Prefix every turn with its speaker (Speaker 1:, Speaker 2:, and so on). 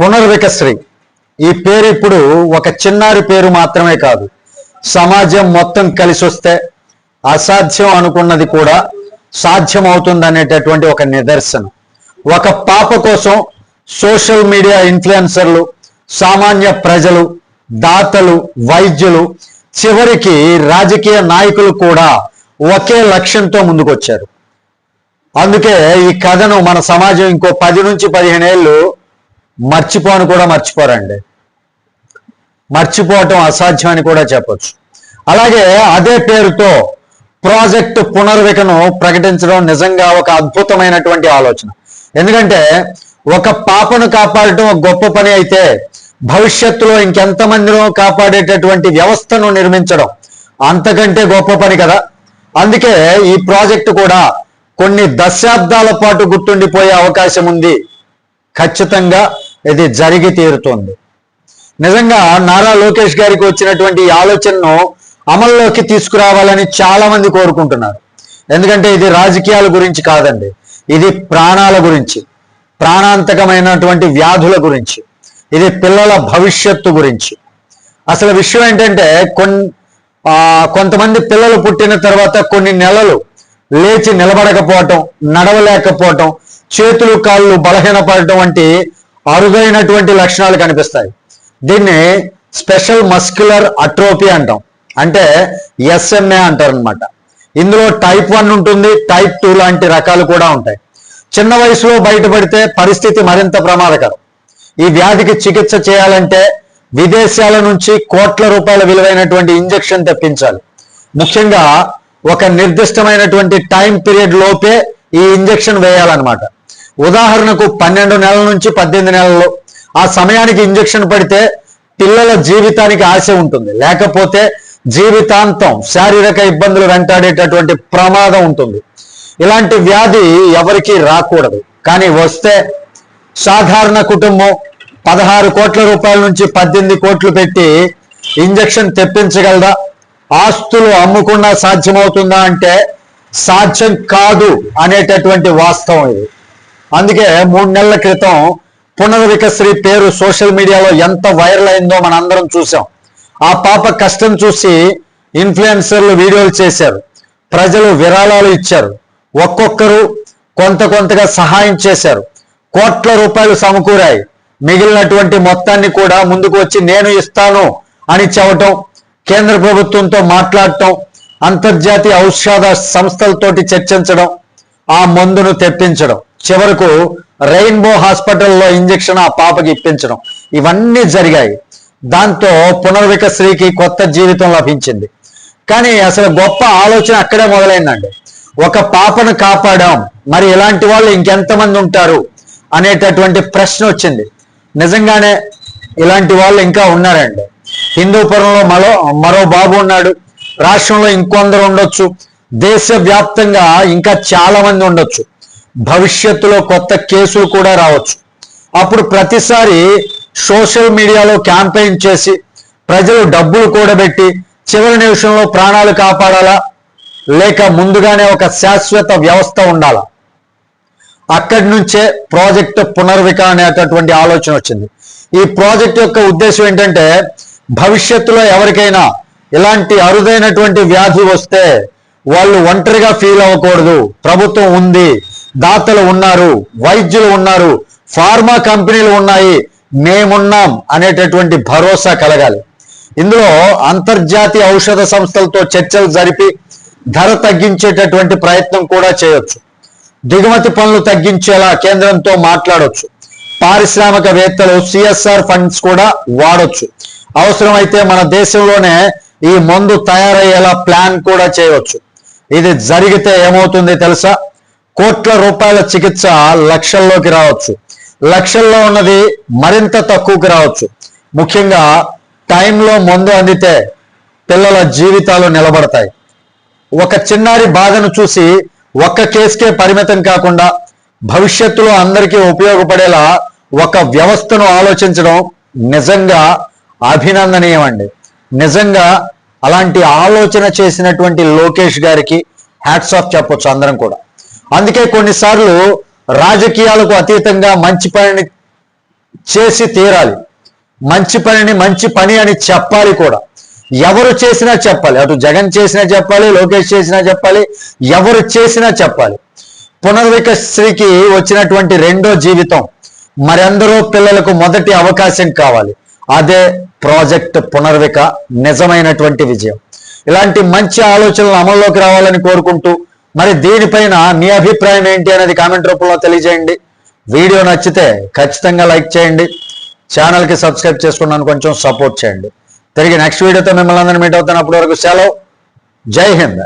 Speaker 1: పునర్వికశ్రీ ఈ పేరు ఇప్పుడు ఒక చిన్నారి పేరు మాత్రమే కాదు, సమాజం మొత్తం కలిసి వస్తే అసాధ్యం అనుకున్నది కూడా సాధ్యమవుతుందనేటటువంటి ఒక నిదర్శనం. ఒక పాప కోసం సోషల్ మీడియా ఇన్ఫ్లుయెన్సర్లు, సామాన్య ప్రజలు, దాతలు, వైద్యులు, చివరికి రాజకీయ నాయకులు కూడా ఒకే లక్ష్యంతో ముందుకొచ్చారు. అందుకే ఈ కథను మన సమాజం ఇంకో 10 నుంచి 15 ఏళ్ళు మర్చిపోరండి. మర్చిపోవటం అసాధ్యం అని కూడా చెప్పొచ్చు. అలాగే అదే పేరుతో ప్రాజెక్ట్ పునర్వికను ప్రకటించడం నిజంగా ఒక అద్భుతమైనటువంటి ఆలోచన. ఎందుకంటే ఒక పాపను కాపాడటం ఒక గొప్ప పని అయితే, భవిష్యత్తులో ఇంకెంతమందినో కాపాడేటటువంటి వ్యవస్థను నిర్మించడం అంతకంటే గొప్ప పని కదా. అందుకే ఈ ప్రాజెక్టు కూడా కొన్ని దశాబ్దాల పాటు గుర్తుండిపోయే అవకాశం ఉంది. ఖచ్చితంగా ఇది జరిగి తీరుతోంది. నిజంగా నారా లోకేష్ గారికి వచ్చినటువంటి ఈ ఆలోచనను అమల్లోకి తీసుకురావాలని చాలా మంది కోరుకుంటున్నారు. ఎందుకంటే ఇది రాజకీయాల గురించి కాదండి, ఇది ప్రాణాల గురించి, ప్రాణాంతకమైనటువంటి వ్యాధుల గురించి, ఇది పిల్లల భవిష్యత్తు గురించి. అసలు విషయం ఏంటంటే కొంతమంది పిల్లలు పుట్టిన తర్వాత కొన్ని నెలలు లేచి నిలబడకపోవటం, నడవలేకపోవటం, చేతులు కాళ్ళు బలహీనపడటం వంటి అరుదైనటువంటి లక్షణాలు కనిపిస్తాయి. దీన్ని స్పెషల్ మస్క్యులర్ అట్రోఫీ అంటాం, అంటే SMA అంటారు అనమాట. ఇందులో టైప్ 1 ఉంటుంది, టైప్ 2 లాంటి రకాలు కూడా ఉంటాయి. చిన్న వయసులో బయటపడితే పరిస్థితి మరింత ప్రమాదకరం. ఈ వ్యాధికి చికిత్స చేయాలంటే విదేశాల నుంచి కోట్ల రూపాయల విలువైనటువంటి ఇంజెక్షన్ తెప్పించాలి. ముఖ్యంగా ఒక నిర్దిష్టమైనటువంటి టైం పీరియడ్ లోపే ఈ ఇంజెక్షన్ వేయాలన్నమాట. ఉదాహరణకు 12 నెలల నుంచి 18 నెలల్లో ఆ సమయానికి ఇంజెక్షన్ పడితే పిల్లల జీవితానికి ఆశ ఉంటుంది, లేకపోతే జీవితాంతం శారీరక ఇబ్బందులు వెంటాడేటటువంటి ప్రమాదం ఉంటుంది. ఇలాంటి వ్యాధి ఎవరికీ రాకూడదు, కానీ వస్తే సాధారణ కుటుంబం 16 కోట్ల రూపాయల నుంచి 18 కోట్లు పెట్టి ఇంజెక్షన్ తెప్పించగలదా? ఆస్తులు అమ్ముకున్నా సాధ్యమవుతుందా అంటే సాధ్యం కాదు అనేటటువంటి వాస్తవం ఇది. అందుకే 3 నెలల క్రితం పునర్వికశ్రీ పేరు సోషల్ మీడియాలో ఎంత వైరల్ అయిందో మనందరం చూసాం. ఆ పాప కష్టం చూసి ఇన్ఫ్లుయెన్సర్లు వీడియోలు చేశారు, ప్రజలు విరాళాలు ఇచ్చారు, ఒక్కొక్కరు కొంతగా సహాయం చేశారు, కోట్ల రూపాయలు సమకూరాయి. మిగిలినటువంటి మొత్తాన్ని కూడా ముందుకు వచ్చి నేను ఇస్తాను అని చెప్పటం, కేంద్ర ప్రభుత్వంతో మాట్లాడటం, అంతర్జాతీయ ఔషధ సంస్థలతోటి చర్చించడం, ఆ మందును తెప్పించడం, చివరకు రెయిన్బో హాస్పిటల్లో ఇంజెక్షన్ ఆ పాపకి ఇప్పించడం, ఇవన్నీ జరిగాయి. దాంతో పునర్వికశ్రీకి కొత్త జీవితం లభించింది. కానీ అసలు గొప్ప ఆలోచన అక్కడే మొదలైందండి. ఒక పాపను కాపాడాం, మరి ఇలాంటి వాళ్ళు ఇంకెంతమంది ఉంటారు అనేటటువంటి ప్రశ్న వచ్చింది. నిజంగానే ఇలాంటి వాళ్ళు ఇంకా ఉన్నారండి. హిందూపురంలో మరో బాబు ఉన్నాడు, రాష్ట్రంలో ఇంకొందరు ఉండొచ్చు, దేశవ్యాప్తంగా ఇంకా చాలా మంది ఉండొచ్చు. భవిష్యత్తులో కొత్త కేసులు కూడా రావచ్చు. అప్పుడు ప్రతిసారి సోషల్ మీడియాలో క్యాంపెయిన్ చేసి ప్రజలు డబ్బులు కూడబెట్టి చివరి నిమిషంలో ప్రాణాలు కాపాడాలా, లేక ముందుగానే ఒక శాశ్వత వ్యవస్థ ఉండాలా? అక్కడి నుంచే ప్రాజెక్ట్ పునర్విక అనేటటువంటి ఆలోచన వచ్చింది. ఈ ప్రాజెక్ట్ యొక్క ఉద్దేశం ఏంటంటే, భవిష్యత్తులో ఎవరికైనా ఇలాంటి అరుదైనటువంటి వ్యాధి వస్తే వాళ్ళు ఒంటరిగా ఫీల్ అవ్వకూడదు. ప్రభుత్వం ఉంది, దాతలు ఉన్నారు, వైద్యులు ఉన్నారు, ఫార్మా కంపెనీలు ఉన్నాయి, మేమున్నాం అనేటటువంటి భరోసా కలగాలి. ఇందులో అంతర్జాతీయ ఔషధ సంస్థలతో చర్చలు జరిపి ధర తగ్గించేటటువంటి ప్రయత్నం కూడా చేయొచ్చు. దిగుమతి పనులు తగ్గించేలా కేంద్రంతో మాట్లాడొచ్చు. పారిశ్రామికవేత్తలు CSR ఫండ్స్ కూడా వాడొచ్చు. అవసరమైతే మన దేశంలోనే ఈ మందు తయారయ్యేలా ప్లాన్ కూడా చేయవచ్చు. ఇది జరిగితే ఏమవుతుంది తెలుసా? కోట్ల రూపాయల చికిత్స లక్షల్లోకి రావచ్చు, లక్షల్లో ఉన్నది మరింత తక్కువకి రావచ్చు. ముఖ్యంగా టైంలో మందు అందితే పిల్లల జీవితాలు నిలబడతాయి. ఒక చిన్నారి బాధను చూసి ఒక్క కేసుకే పరిమితం కాకుండా భవిష్యత్తులో అందరికీ ఉపయోగపడేలా ఒక వ్యవస్థను ఆలోచించడం నిజంగా అభినందనీయం అండి. నిజంగా అలాంటి ఆలోచన చేసినటువంటి లోకేష్ గారికి హ్యాట్స్ ఆఫ్ చెప్పొచ్చు అందరం కూడా. అందుకే కొన్నిసార్లు రాజకీయాలకు అతీతంగా మంచి పనిని చేసి తీరాలి. మంచి పనిని మంచి పని అని చెప్పాలి కూడా. ఎవరు చేసినా చెప్పాలి. అటు జగన్ చేసినా చెప్పాలి, లోకేష్ చేసినా చెప్పాలి, ఎవరు చేసినా చెప్పాలి. పునర్వికశ్రీకి వచ్చినటువంటి రెండో జీవితం మరెందరో పిల్లలకు మొదటి అవకాశం కావాలి. అదే ప్రాజెక్ట్ పునర్విక నిజమైనటువంటి విజయం. ఇలాంటి మంచి ఆలోచనలు అమల్లోకి రావాలని కోరుకుంటూ, మరి దీనిపైన మీ అభిప్రాయం ఏంటి అనేది కామెంట్ రూపంలో తెలియజేయండి. వీడియో నచ్చితే ఖచ్చితంగా లైక్ చేయండి. ఛానల్కి సబ్స్క్రైబ్ చేసుకున్నాను, కొంచెం సపోర్ట్ చేయండి. తిరిగి నెక్స్ట్ వీడియోతో మిమ్మల్ని అందరినీ మీట్ అవుతాను. అప్పటి వరకు సెలవు. జై హింద్.